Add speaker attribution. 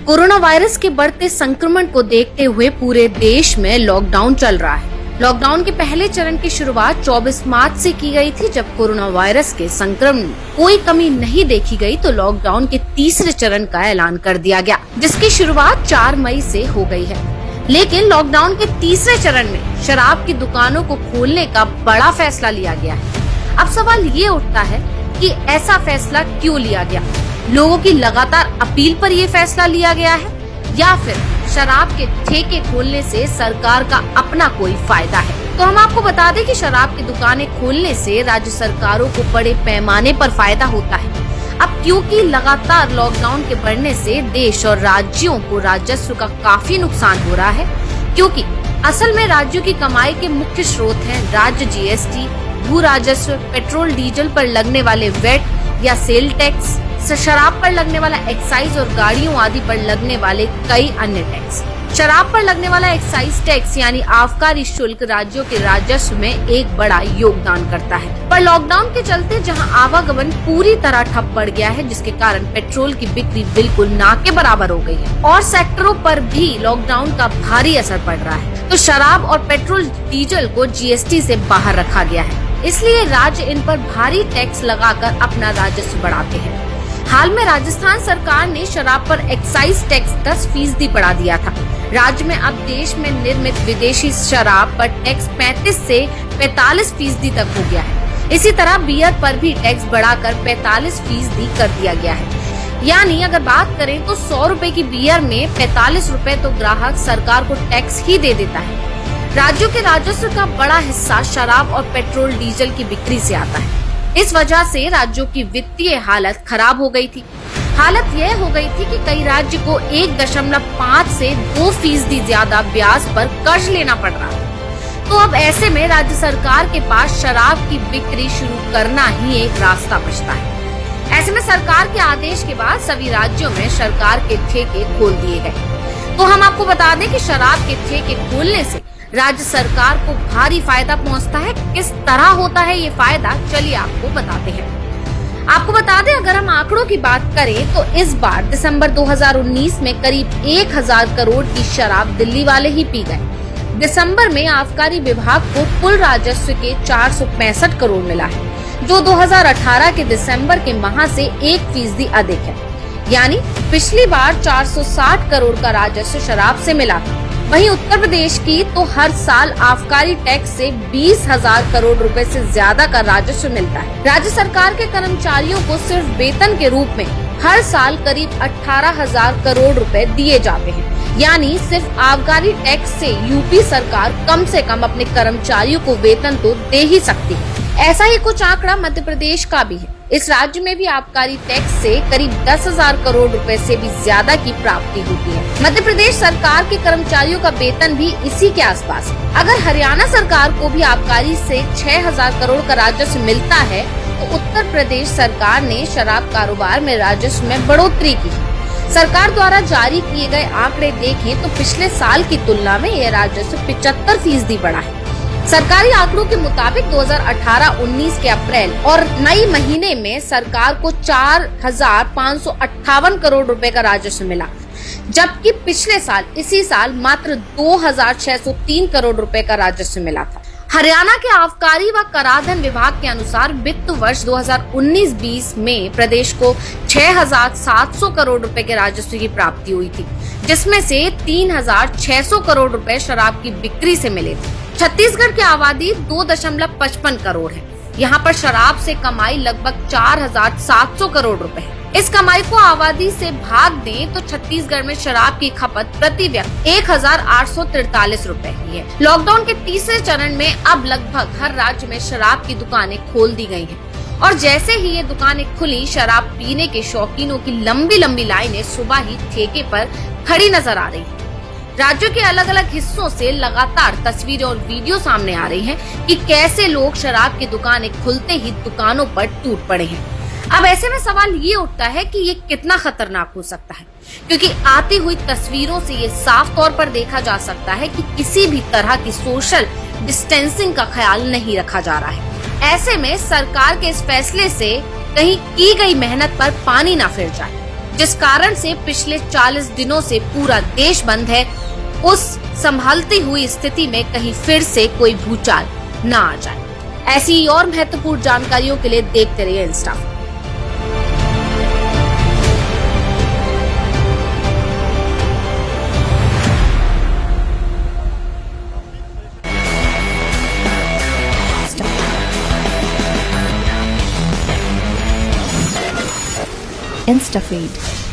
Speaker 1: Corona virus के बढ़ते संक्रमण को देखते हुए पूरे देश में लॉकडाउन चल रहा है। लॉकडाउन के पहले चरण की शुरुआत 24 मार्च से की गई थी। जब कोरोना वायरस के संक्रमण में कोई कमी नहीं देखी गई तो लॉकडाउन के तीसरे चरण का ऐलान कर दिया गया, जिसकी शुरुआत 4 मई से हो गई है। लेकिन लॉकडाउन के तीसरे चरण में शराब की दुकानों को खोलने का बड़ा फैसला लिया गया है। अब सवाल ये उठता है कि ऐसा फैसला क्यों लिया गया? लोगों की लगातार अपील पर ये फैसला लिया गया है या फिर शराब के ठेके खोलने से सरकार का अपना कोई फायदा है? तो हम आपको बता दें कि शराब की दुकानें खोलने से राज्य सरकारों को बड़े पैमाने पर फायदा होता है। अब क्योंकि लगातार लॉकडाउन के बढ़ने से देश और राज्यों को राजस्व का काफी नुकसान हो रहा है, क्योंकि असल में राज्यों की कमाई के मुख्य स्रोत हैं राज्य जीएसटी, भू राजस्व, पेट्रोल डीजल पर लगने वाले वेट या सेल टैक्स, शराब पर लगने वाला एक्साइज और गाड़ियों आदि पर लगने वाले कई अन्य टैक्स। शराब पर लगने वाला एक्साइज टैक्स यानी आबकारी शुल्क राज्यों के राजस्व में एक बड़ा योगदान करता है। पर लॉकडाउन के चलते जहां आवागमन पूरी तरह ठप पड़ गया है, जिसके कारण पेट्रोल की बिक्री बिल्कुल ना के बराबर हो गई है और सेक्टरों पर भी लॉकडाउन का भारी असर पड़ रहा है, तो शराब और पेट्रोल डीजल को जीएसटी से बाहर रखा गया है। इसलिए राज्य इन पर भारी टैक्स लगाकर अपना राजस्व बढ़ाते हैं। हाल में राजस्थान सरकार ने शराब पर एक्साइज टैक्स 10% बढ़ा दिया था। राज्य में अब देश में निर्मित विदेशी शराब पर टैक्स 35 से 45% तक हो गया है। इसी तरह बियर पर भी टैक्स बढ़ाकर 45% कर दिया गया है। यानी अगर बात करें तो 100 रुपए की बियर में 45 रुपए तो ग्राहक सरकार को टैक्स ही दे देता है। राज्यों के राजस्व का बड़ा हिस्सा शराब और पेट्रोल डीजल की बिक्री से आता है। इस वजह से राज्यों की वित्तीय हालत खराब हो गई थी। हालत यह हो गई थी कि कई राज्य को 1.5 से 2% ज्यादा ब्याज पर कर्ज लेना पड़ रहा था। तो अब ऐसे में राज्य सरकार के पास शराब की बिक्री शुरू करना ही एक रास्ता बचता है। ऐसे में सरकार के आदेश के बाद सभी राज्यों में सरकार के ठेके खोल दिए गए। तो हम आपको बता दें कि शराब के ठेके खोलने से राज्य सरकार को भारी फायदा पहुंचता है। किस तरह होता है ये फायदा, चलिए आपको बताते हैं। आपको बता दें, अगर हम आंकड़ों की बात करें तो इस बार दिसंबर 2019 में करीब 1000 करोड़ की शराब दिल्ली वाले ही पी गए। दिसंबर में आबकारी विभाग को कुल राजस्व के 465 करोड़ मिला है, जो 2018 के दिसंबर के माह से 1% अधिक है। यानी पिछली बार 460 करोड़ का राजस्व शराब से मिला था। वहीं उत्तर प्रदेश की तो हर साल आबकारी टैक्स से 20,000 करोड़ रुपए से ज्यादा का राजस्व मिलता है। राज्य सरकार के कर्मचारियों को सिर्फ वेतन के रूप में हर साल करीब 18,000 करोड़ रुपए दिए जाते हैं। यानी सिर्फ आबकारी टैक्स से यूपी सरकार कम से कम अपने कर्मचारियों को वेतन तो दे ही सकती है। ऐसा ही कुछ आंकड़ा मध्य प्रदेश का भी है। इस राज्य में भी आबकारी टैक्स से करीब 10,000 करोड़ रुपए से भी ज्यादा की प्राप्ति होती है। मध्य प्रदेश सरकार के कर्मचारियों का वेतन भी इसी के आसपास है। अगर हरियाणा सरकार को भी आबकारी से 6,000 करोड़ का राजस्व मिलता है, तो उत्तर प्रदेश सरकार ने शराब कारोबार में राजस्व में बढ़ोतरी की। सरकार द्वारा जारी किए गए आंकड़े देखें तो पिछले साल की तुलना में यह राजस्व 75% बढ़ा है। सरकारी आंकड़ों के मुताबिक 2018-19 के अप्रैल और मई महीने में सरकार को 4,558 करोड़ रुपए का राजस्व मिला, जबकि पिछले साल इसी साल मात्र 2,603 करोड़ रुपए का राजस्व मिला था। हरियाणा के आबकारी व कराधान विभाग के अनुसार वित्त वर्ष 2019-20 में प्रदेश को 6,700 करोड़ रुपए के राजस्व की प्राप्ति हुई थी, जिसमें से 3,600 करोड़ रुपए शराब की बिक्री से मिले थे। छत्तीसगढ़ की आबादी 2.55 करोड़ है। यहाँ पर शराब से कमाई लगभग 4,700 करोड़ रुपए है। इस कमाई को आबादी से भाग दें तो छत्तीसगढ़ में शराब की खपत प्रति व्यक्ति 1,843 रुपए की है। लॉकडाउन के तीसरे चरण में अब लगभग हर राज्य में शराब की दुकानें खोल दी गई हैं और जैसे ही ये दुकानें खुली, शराब पीने के शौकीनों की लंबी लंबी लाइनें सुबह ही ठेके पर खड़ी नजर आ रही है। राज्यों के अलग अलग हिस्सों से लगातार तस्वीरें और वीडियो सामने आ रही हैं कि कैसे लोग शराब की दुकानें खुलते ही दुकानों पर टूट पड़े हैं। अब ऐसे में सवाल ये उठता है कि ये कितना खतरनाक हो सकता है, क्योंकि आती हुई तस्वीरों से ये साफ तौर पर देखा जा सकता है कि किसी भी तरह की सोशल डिस्टेंसिंग का ख्याल नहीं रखा जा रहा है। ऐसे में सरकार के इस फैसले से कहीं की गई मेहनत पर पानी ना फिर जाए। जिस कारण से पिछले 40 दिनों से पूरा देश बंद है, उस संभालती हुई स्थिति में कहीं फिर से कोई भूचाल न आ जाए। ऐसी ही और महत्वपूर्ण जानकारियों के लिए देखते रहिए इंस्टा।
Speaker 2: InstaFeed.